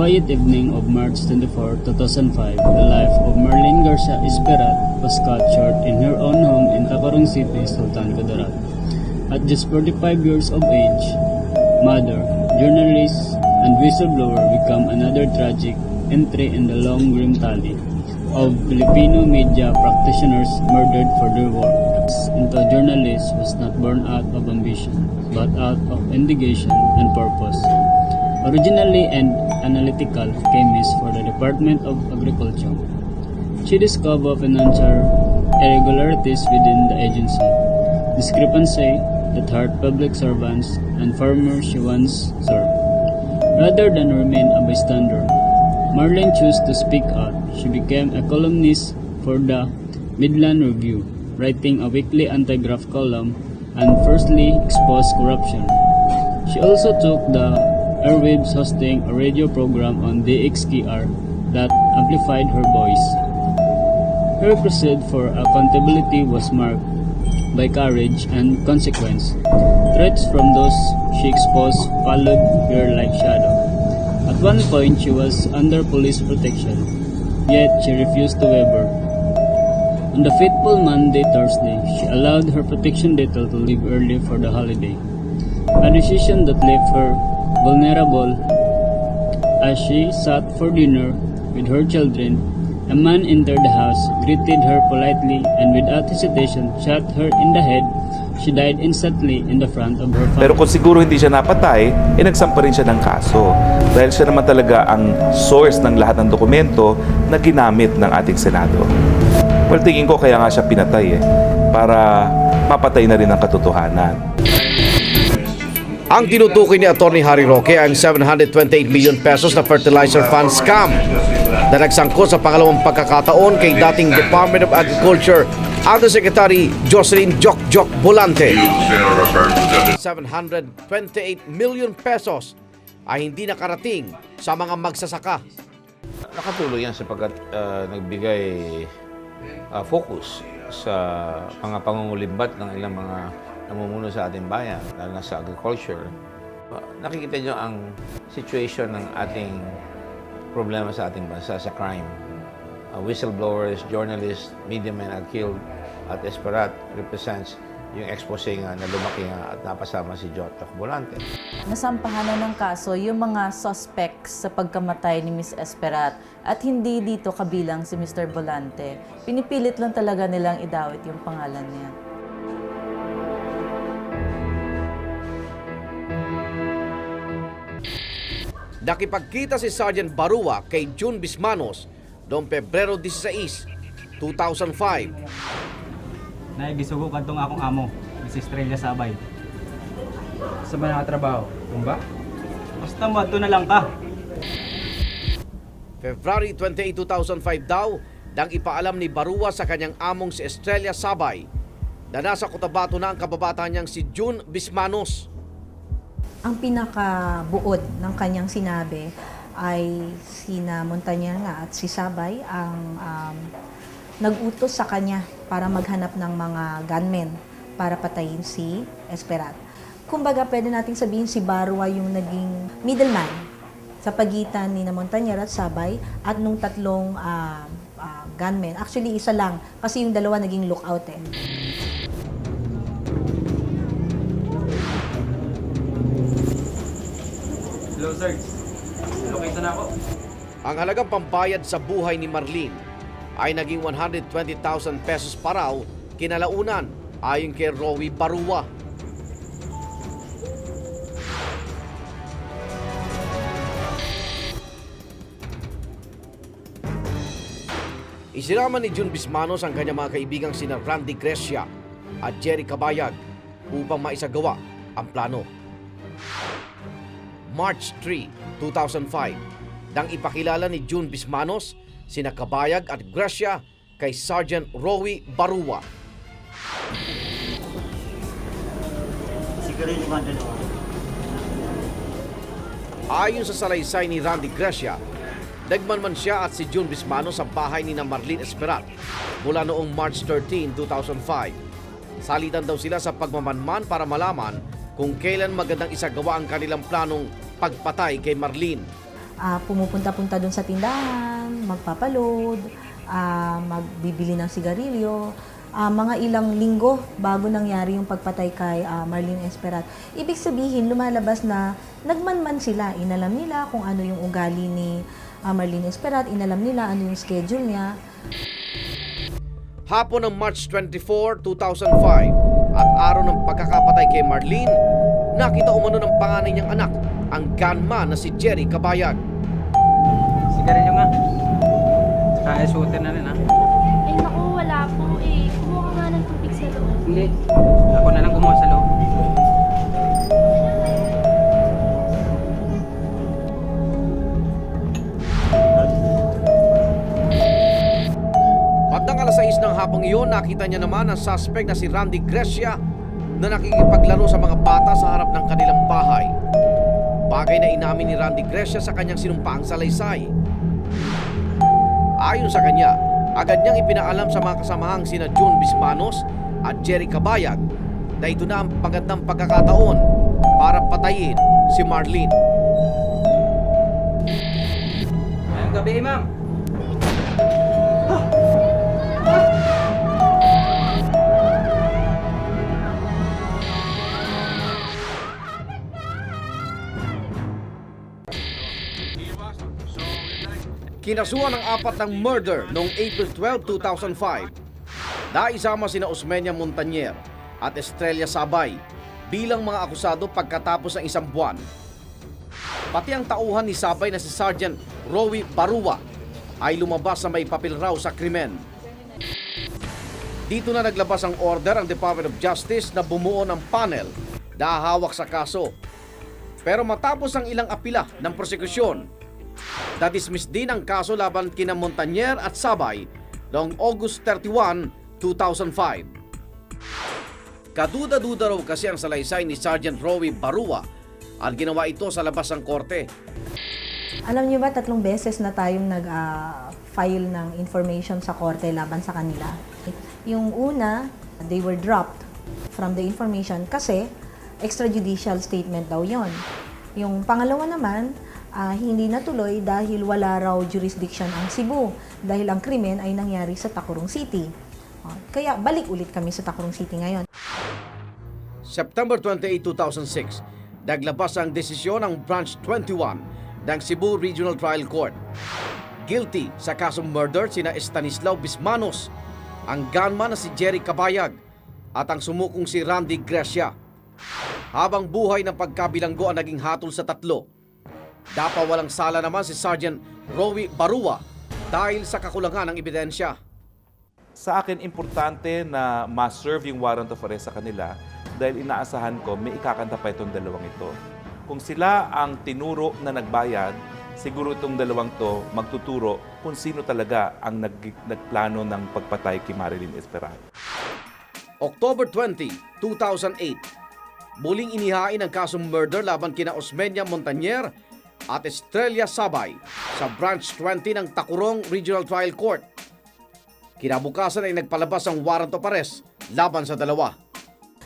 quiet evening of March 24, 2005, the life of Marlene Garcia Esperat was cut short in her own home in Tacorong City, Sultan Kudarat. At just 45 years of age, mother, journalist, and whistleblower become another tragic entry in the long grim tally of Filipino media practitioners murdered for their work. Into journalist was not born out of ambition, but out of indignation and purpose. Originally an analytical chemist for the Department of Agriculture, she discovered financial irregularities within the agency, discrepancy that hurt public servants and farmers she once served. Rather than remain a bystander, Marlene chose to speak out. She became a columnist for the Midland Review, writing a weekly anti-graft column and firstly exposed corruption. She also took the airwaves hosting a radio program on DXKR that amplified her voice. Her crusade for accountability was marked by courage and consequence. Threats from those she exposed followed her like shadow. At one point, she was under police protection, yet she refused to waver. On the fateful Monday, Thursday, she allowed her protection detail to leave early for the holiday, a decision that left her vulnerable. As she sat for dinner with her children, a man entered the house, greeted her politely, and without hesitation shot her in the head. She died instantly in the front of her family. Pero kung siguro hindi siya napatay, nagsampa rin siya ng kaso. Dahil siya naman talaga ang source ng lahat ng dokumento na ginamit ng ating Senado. Well, tingin ko kaya nga siya pinatay para mapatay na rin ang katotohanan. Ang tinutukoy ni Atty. Harry Roque ang 728 million pesos na fertilizer fund scam na nagsangkot sa pangalawang pagkakataon kay dating Department of Agriculture Undersecretary Jocelyn Jok Volante. 728 million pesos ay hindi nakarating sa mga magsasaka. Nakatulong yan sapagkat nagbigay focus sa mga pangungulimbat ng ilang mga namumuno sa ating bayan, lalo na sa agriculture. Nakikita nyo ang situation ng ating problema sa ating bansa sa crime. Whistleblowers, journalists, media men are killed at Esperat represents yung expose nga na lumaki nga at napasama si Jotok Volante. Nasampahan na ng kaso yung mga suspects sa pagkamatay ni Miss Esperat at hindi dito kabilang si Mr. Volante. Pinipilit lang talaga nilang idawit yung pangalan niya. Nakipagkita si Sergeant Barua kay June Bismanos noong Pebrero 16, 2005. Naigisugo kantong akong amo, Miss Estrella Sabay. Sa ba nakatrabaho? Kung ba? Basta madto na lang ka. February 28, 2005 daw, nang ipaalam ni Barua sa kanyang among si Estrella Sabay na nasa Cotabato na ang kababataan niyang si June Bismanos. Ang pinakabuod ng kanyang sinabi ay sina Montañer nga at si Sabay ang nag-utos sa kanya para maghanap ng mga gunmen para patayin si Esperat. Kumbaga, pwede nating sabihin si Barua yung naging middleman sa pagitan ni Montañer at Sabay at nung tatlong gunmen. Actually, isa lang kasi yung dalawa naging lookout eh. Hello, sir. Locate na ako. Ang halagang pambayad sa buhay ni Marlene ay naging 120,000 pesos pa raw kinalaunan ayon kay Rowie Barua. Isinama ni June Bismanos ang kanyang mga kaibigang sina Randy Grecia at Jerry Cabayag upang maisagawa ang plano. March 3, 2005, nang ipakilala ni June Bismanos sina Cabayag at Grecia kay Sergeant Rowie Barua. Ayon sa salaysay ni Randy Grecia, nagmanman siya at si June Bismanos sa bahay ni Marlene Esperat mula noong March 13, 2005. Salitan daw sila sa pagmamanman para malaman kung kailan magandang isagawa ang kanilang planong pagpatay kay Marlene. pumupunta-punta doon sa tindahan, magpapaload, magbibili ng sigarilyo. Mga ilang linggo bago nangyari yung pagpatay kay Marlene Esperat. Ibig sabihin, lumalabas na nagmanman sila. Inalam nila kung ano yung ugali ni Marlene Esperat, inalam nila ano yung schedule niya. Hapon ng March 24, 2005 at araw ng pagkakapatay kay Marlene, nakita umano ng panganay niyang anak, ang gunman na si Jerry Cabayag. Sigarilyo nga. Tsaka shooter na rin ha. Ay naku, wala po eh. Kumuha ka nga ng tubig sa loob. Hindi. Ako na lang kumuha sa loob. Bandang alas 6 ng hapong iyon, nakita niya naman ang suspect na si Randy Grecia na nakikipaglaro sa mga bata sa harap ng kanilang bahay. Bagay na inamin ni Randy Grecia sa kanyang sinumpaang salaysay. Ayon sa kanya, agad niyang ipinaalam sa mga kasamahang sina June Bismanos at Jerry Cabayag na ito na ang magandang pagkakataon para patayin si Marlene. Ngayong gabi, ma'am. Kinasuhan ng 4 ng murder noong April 12, 2005. Naisama sina Osmeña Montañer at Estrella Sabay bilang mga akusado pagkatapos ng isang buwan. Pati ang tauhan ni Sabay na si Sergeant Rowie Barua ay lumabas na may papel raw sa krimen. Dito na naglabas ang order ang Department of Justice na bumuo ng panel na hahawak sa kaso. Pero matapos ang ilang apila ng prosekusyon, na-dismiss din ang kaso laban kina Montañer at Sabay noong August 31, 2005. Kaduda-duda raw kasi ang salaysay ni Sergeant Rowie Barua at ginawa ito sa labas ng korte. Alam niyo ba, 3 beses na tayong nag-file ng information sa korte laban sa kanila. Yung una, they were dropped from the information kasi extrajudicial statement daw yon. Yung pangalawa naman, hindi natuloy dahil wala raw jurisdiction ang Cebu dahil ang krimen ay nangyari sa Tacurong City. Kaya balik ulit kami sa Tacurong City ngayon. September 28, 2006, naglabas ang desisyon ng Branch 21 ng Cebu Regional Trial Court. Guilty sa kasong murder sina Estanislao Bismanos, ang gunman na si Jerry Cabayag at ang sumukong si Randy Grecia. Habang buhay ng pagkabilanggo ang naging hatol sa tatlo, dapawalang sala naman si Sergeant Rowie Barua dahil sa kakulangan ng ebidensya. Sa akin, importante na ma-serve yung warrant of arrest sa kanila dahil inaasahan ko may ikakanta pa itong dalawang ito. Kung sila ang tinuro na nagbayad, siguro itong dalawang to magtuturo kung sino talaga ang nagplano ng pagpatay kay Marlene Esperat. October 20, 2008, muling inihain ang kasong murder laban kina Osmeña Montañer at Estrella Sabay sa Branch 20 ng Tacurong Regional Trial Court. Kinabukasan ay nagpalabas ang warrant of arrest laban sa dalawa.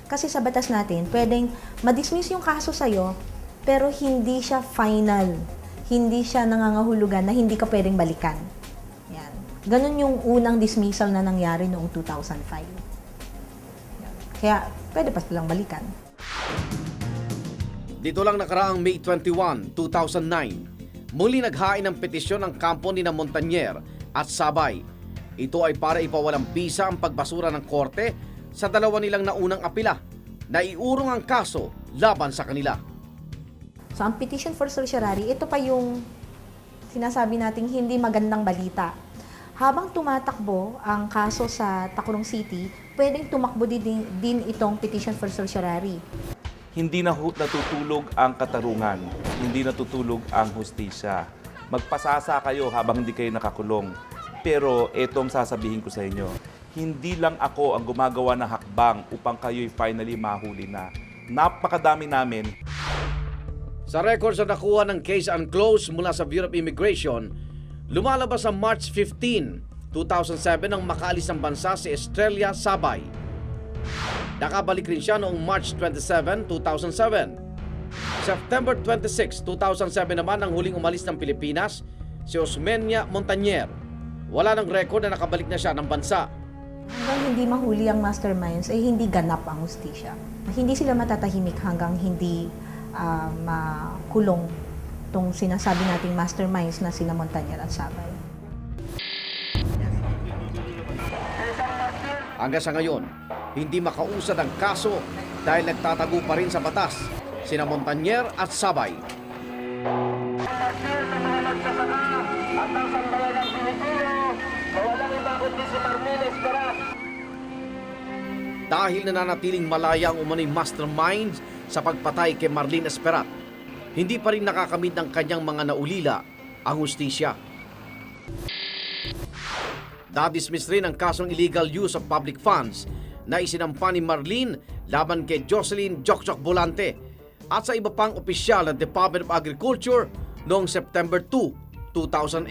Kasi sa batas natin, pwedeng ma-dismiss yung kaso sa'yo, pero hindi siya final. Hindi siya nangangahulugan na hindi ka pwedeng balikan. Yan. Ganun yung unang dismissal na nangyari noong 2005. Yan. Kaya pwede pa silang balikan. Dito lang nakaraang May 21, 2009, muli naghain ng petisyon ng kampo ni na Montañer at Sabay. Ito ay para ipawalang bisa ang pagbasura ng korte sa dalawa nilang naunang apila na iurong ang kaso laban sa kanila. So ang petition for certiorari, ito pa yung sinasabi nating hindi magandang balita. Habang tumatakbo ang kaso sa Tacurong City, pwedeng tumakbo din itong petition for certiorari. Hindi na natutulog ang katarungan, hindi natutulog ang hustisya. Magpasasa kayo habang hindi kayo nakakulong. Pero etong sasabihin ko sa inyo, hindi lang ako ang gumagawa ng hakbang upang kayo'y finally mahuli na. Napakadami namin. Sa records na nakuha ng case unclosed mula sa Bureau of Immigration, lumalabas sa March 15, 2007 nang makaalis ng bansa si Estrella Sabay. Nakabalik rin siya noong March 27, 2007. September 26, 2007 naman ang huling umalis ng Pilipinas, si Osmeña Montañer. Wala ng record na nakabalik na siya ng bansa. Hanggang hindi mahuli ang masterminds, ay hindi ganap ang hustisya. Hindi sila matatahimik hanggang hindi makulong itong sinasabi nating masterminds na sina Montañer at Sabay. Hanggang sa ngayon, hindi makausad ang kaso dahil nagtatago pa rin sa batas sina Montañer at Sabay. Dahil nananatiling malaya ang umano'y mastermind sa pagpatay kay Marlene Esperat, hindi pa rin nakakamit ng kanyang mga naulila ang hustisya. Na-dismiss rin ang kasong illegal use of public funds na isinampa ni Marlene laban kay Jocelyn Jokjok Volante at sa iba pang opisyal ng Department of Agriculture noong September 2, 2008.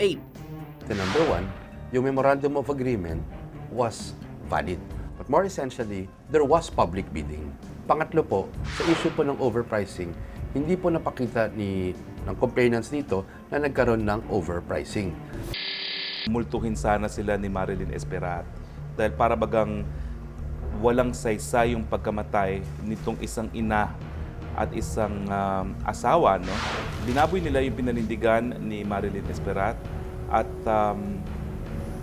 The number one, yung Memorandum of Agreement was valid. But more essentially, there was public bidding. Pangatlo po, sa issue po ng overpricing, hindi po napakita ng complainants dito na nagkaroon ng overpricing. Multuhin sana sila ni Marilyn Esperat dahil para bagang walang saysay yung pagkamatay nitong isang ina at isang asawa, no? Binaboy nila yung pinanindigan ni Marilyn Esperat at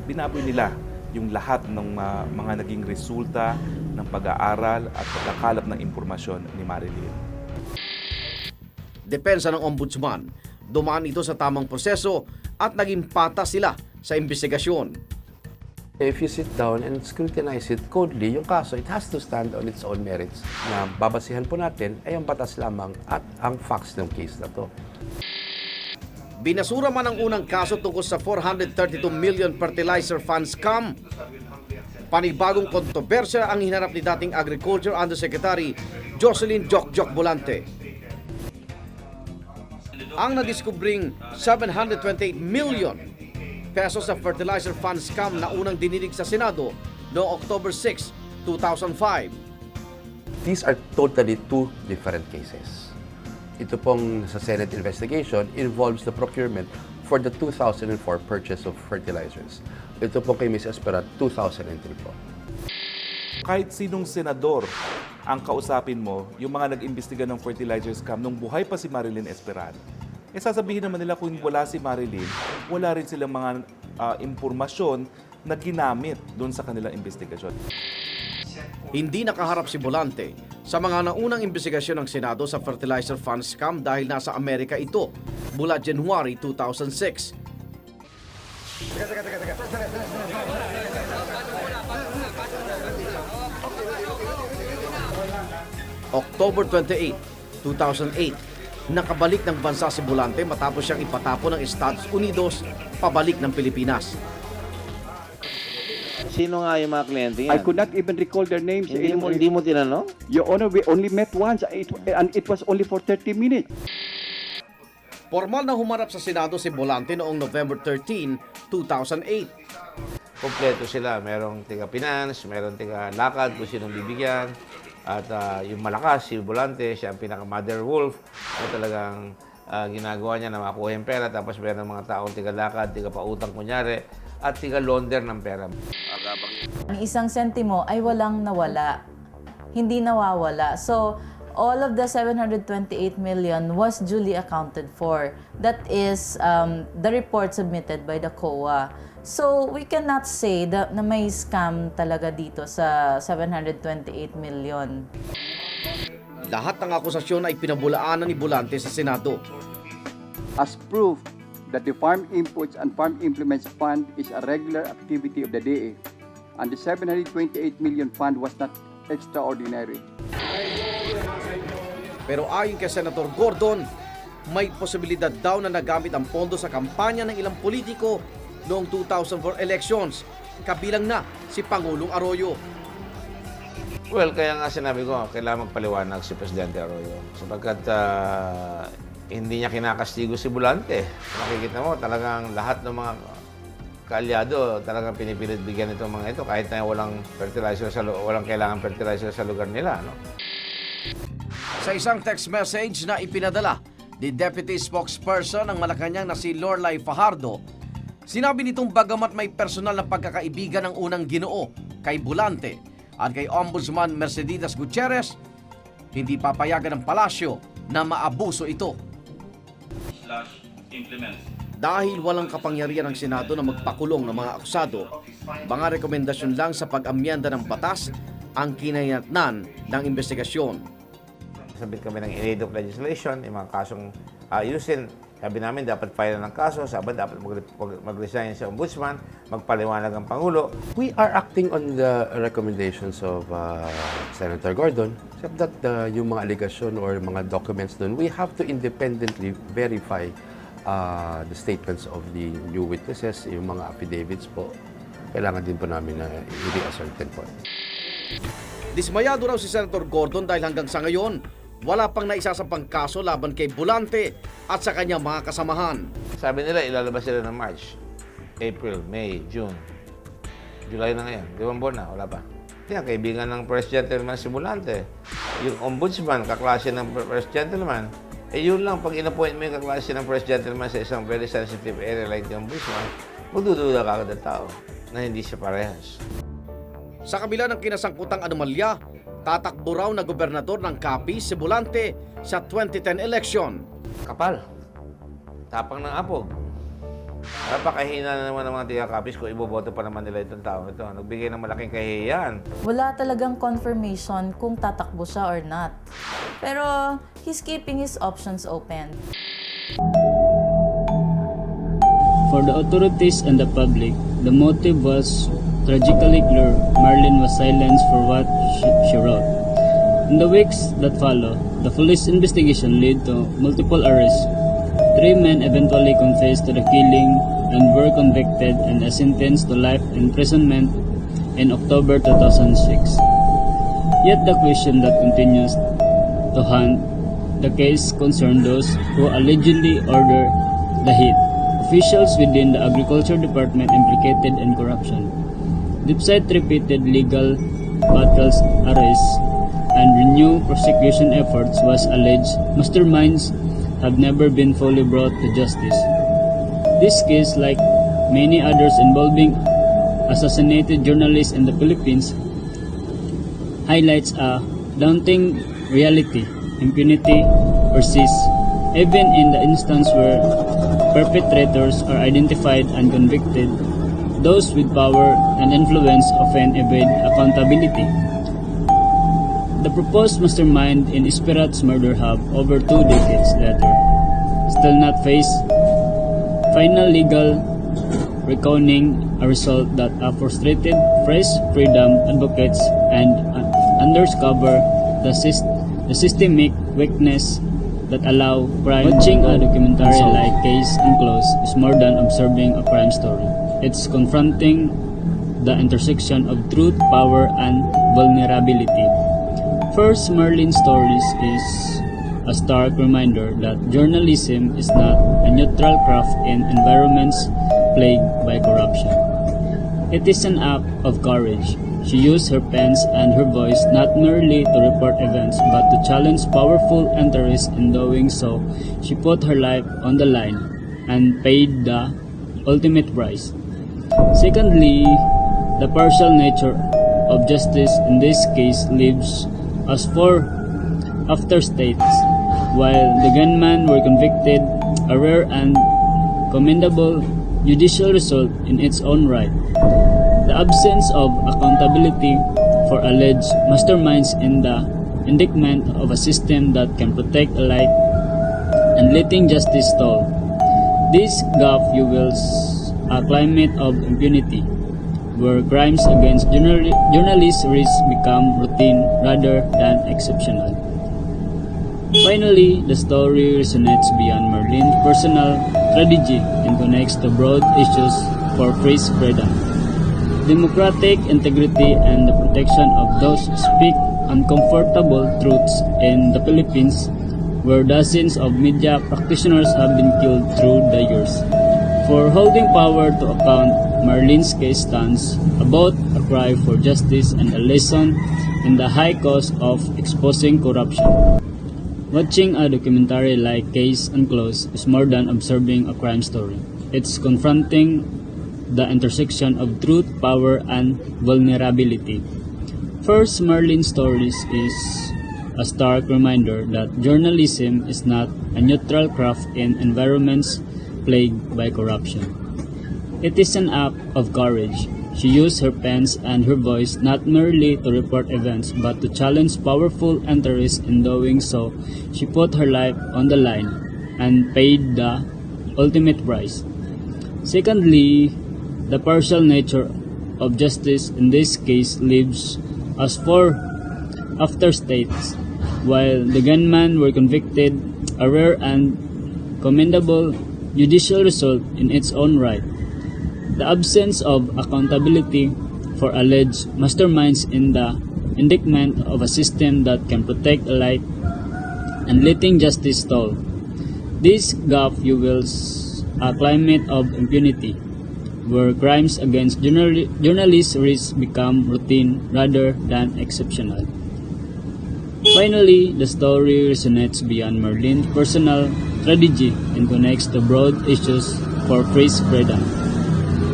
binaboy nila yung lahat ng mga naging resulta ng pag-aaral at pagkakalap ng impormasyon ni Marilyn. Depensa ng ombudsman, dumaan ito sa tamang proseso at naging patas sila sa investigasyon. If you sit down and scrutinize it coldly, yung kaso, it has to stand on its own merits. Na babasihan po natin ay ang batas lamang at ang facts ng case na to. Binasura man ang unang kaso tungkol sa 432 million fertilizer fund scam. Panibagong kontrobersya ang hinarap ni dating Agriculture Undersecretary Jocelyn Jokjok Volante. Ang nadiskubring 728 million pesos sa fertilizer fund scam na unang dininig sa Senado noong October 6, 2005. These are totally two different cases. Ito pong sa Senate investigation involves the procurement for the 2004 purchase of fertilizers. Ito po kay Ms. Esperat, 2003 po. Kahit sinong senador ang kausapin mo, yung mga nag-imbestiga ng fertilizer scam nung buhay pa si Marilyn Esperat, sasabihin naman nila kung wala si Marilyn, wala rin silang mga impormasyon na ginamit doon sa kanilang investigasyon. Hindi nakaharap si Volante sa mga naunang investigasyon ng Senado sa fertilizer fund scam dahil nasa Amerika ito mula January 2006. October 28, 2008, nakabalik ng bansa si Volante matapos siyang ipatapo ng Estados Unidos pabalik ng Pilipinas. Sino nga yung mga kliyente yan? I could not even recall their names anymore. Hindi mo tinanong? Your Honor, we only met once and it was only for 30 minutes. Formal na humarap sa Senado si Volante noong November 13, 2008. Kompleto sila. Merong tiga-finance, merong tiga-lakad kung sinong bibigyan. At yung malakas, si Volante, siya ang pinaka-mother wolf na talagang ginagawa niya na makuha yung pera. Tapos meron mga taong tiga-lakad, tiga-pautang kunyari, at tiga-launder ng pera. Ang isang sentimo ay walang nawala. Hindi nawawala. So, all of the 728 million was duly accounted for. That is the report submitted by the COA. So, we cannot say na may scam talaga dito sa 728 million. Lahat ng akusasyon ay pinabulaanan ni Volante sa Senado. As proof that the Farm Inputs and Farm Implements Fund is a regular activity of the DA and the 728 million fund was not extraordinary. Pero ayon kay Senator Gordon, may posibilidad daw na nagamit ang pondo sa kampanya ng ilang politiko noong 2004 elections, kabilang na si Pangulong Arroyo. Well, kaya nga sinabi ko, kailangan magpaliwanag si Presidente Arroyo. Sapagkat hindi niya kinakastigo si Volante. Makikita mo, talagang lahat ng mga kaalyado talagang pinipilit bigyan itong mga ito kahit na walang fertilizer walang kailangan fertilizer sa lugar nila, no? Sa isang text message na ipinadala ni Deputy Spokesperson ng Malacanang na si Lorlay Fajardo, sinabi nitong bagamat may personal na pagkakaibigan ng unang Ginoo kay Bulante at kay Ombudsman Mercedes Gutierrez, hindi papayagan ng palasyo na maabuso ito. Dahil walang kapangyarihan ng Senado na magpakulong ng mga akusado, mga rekomendasyon lang sa pag-amyenda ng batas ang kinayatnan ng investigasyon. Sabit kami ng in-aid of legislation, yung mga kasong ayusin. Sabi namin, dapat file ng kaso. Sabi, dapat mag-resign si Ombudsman, magpaliwanag ang Pangulo. We are acting on the recommendations of Senator Gordon, except that yung mga allegation or mga documents dun, we have to independently verify the statements of the new witnesses, yung mga affidavits po. Kailangan din po namin na i-reascertain po. Dismayado raw si Senator Gordon dahil hanggang sa ngayon, wala pang naisasampang kaso laban kay Bulante at sa kanyang mga kasamahan. Sabi nila, ilalabas sila ng March, April, May, June. July na ngayon. 5 buwan na, wala pa. Yan, kaibigan ng First Gentleman si Bulante. Yung Ombudsman, kaklase ng First Gentleman. Yun lang, pag in-appoint mo yung kaklase ng First Gentleman sa isang very sensitive area like the Ombudsman, magdududa ka agad ang tao na hindi siya parehas. Sa kabila ng kinasangkutang anomalya, tatakbo raw na gobernador ng Capiz si Bulante sa 2010 election. Kapal. Tapang ng apog. Napakahina na naman ng mga tiga Capiz kung iboboto pa naman nila itong tao ito. Nagbigay ng malaking kahihiyan. Wala talagang confirmation kung tatakbo siya or not. Pero he's keeping his options open. For the authorities and the public, the motive was tragically clear. Marlene was silenced for what she wrote. In the weeks that followed, the police investigation led to multiple arrests. 3 men eventually confessed to the killing and were convicted and sentenced to life imprisonment in October 2006. Yet the question that continues to haunt the case concerns those who allegedly ordered the hit. Officials within the Agriculture Department implicated in corruption. Despite repeated legal battles, arrests, and renewed prosecution efforts, was alleged masterminds have never been fully brought to justice. This case, like many others involving assassinated journalists in the Philippines, highlights a daunting reality. Impunity persists, even in the instance where perpetrators are identified and convicted. Those with power and influence often evade accountability. The proposed mastermind in Esperat's murder have, over 2 decades later, still not faced final legal reckoning, a result that frustrated press freedom advocates and undercover the systemic weakness that allow crime. Watching a documentary like Case Enclosed is more than observing a crime story. It's confronting the intersection of truth, power, and vulnerability. First, Marlene's stories is a stark reminder that journalism is not a neutral craft in environments plagued by corruption. It is an act of courage. She used her pens and her voice not merely to report events but to challenge powerful interests. In doing so, she put her life on the line and paid the ultimate price. Secondly, the partial nature of justice in this case leaves us for afterstates. While the gunmen were convicted, a rare and commendable judicial result in its own right. The absence of accountability for alleged masterminds in the indictment of a system that can protect alike and letting justice stall. This gap fuels a climate of impunity, where crimes against journalists risk become routine rather than exceptional. Finally, the story resonates beyond Marlene's personal tragedy and connects to broad issues for press freedom, democratic integrity, and the protection of those who speak uncomfortable truths in the Philippines, where dozens of media practitioners have been killed through the years. For holding power to account, Marlene's case stands about a cry for justice and a lesson in the high cost of exposing corruption. Watching a documentary like Case Unclosed is more than observing a crime story. It's confronting the intersection of truth, power, and vulnerability. First, Merlin's Stories is a stark reminder that journalism is not a neutral craft in environments plagued by corruption. It is an act of courage. She used her pens and her voice not merely to report events but to challenge powerful interests. In doing so, she put her life on the line and paid the ultimate price. Secondly, the partial nature of justice in this case leaves us for afterstates. While the gunmen were convicted, a rare and commendable judicial result in its own right. The absence of accountability for alleged masterminds in the indictment of a system that can protect a light and letting justice stall. This gap fuels a climate of impunity, where crimes against journalists risk become routine rather than exceptional. Finally, the story resonates beyond Merlin's personal tragedy and connects to broad issues for press freedom,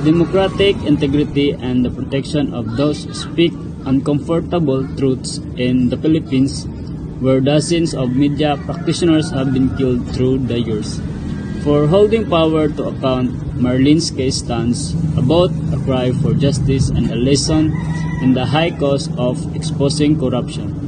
democratic integrity, and the protection of those who speak uncomfortable truths in the Philippines, where dozens of media practitioners have been killed through the years. For holding power to account, Merlin's case stands about a cry for justice and a lesson in the high cost of exposing corruption.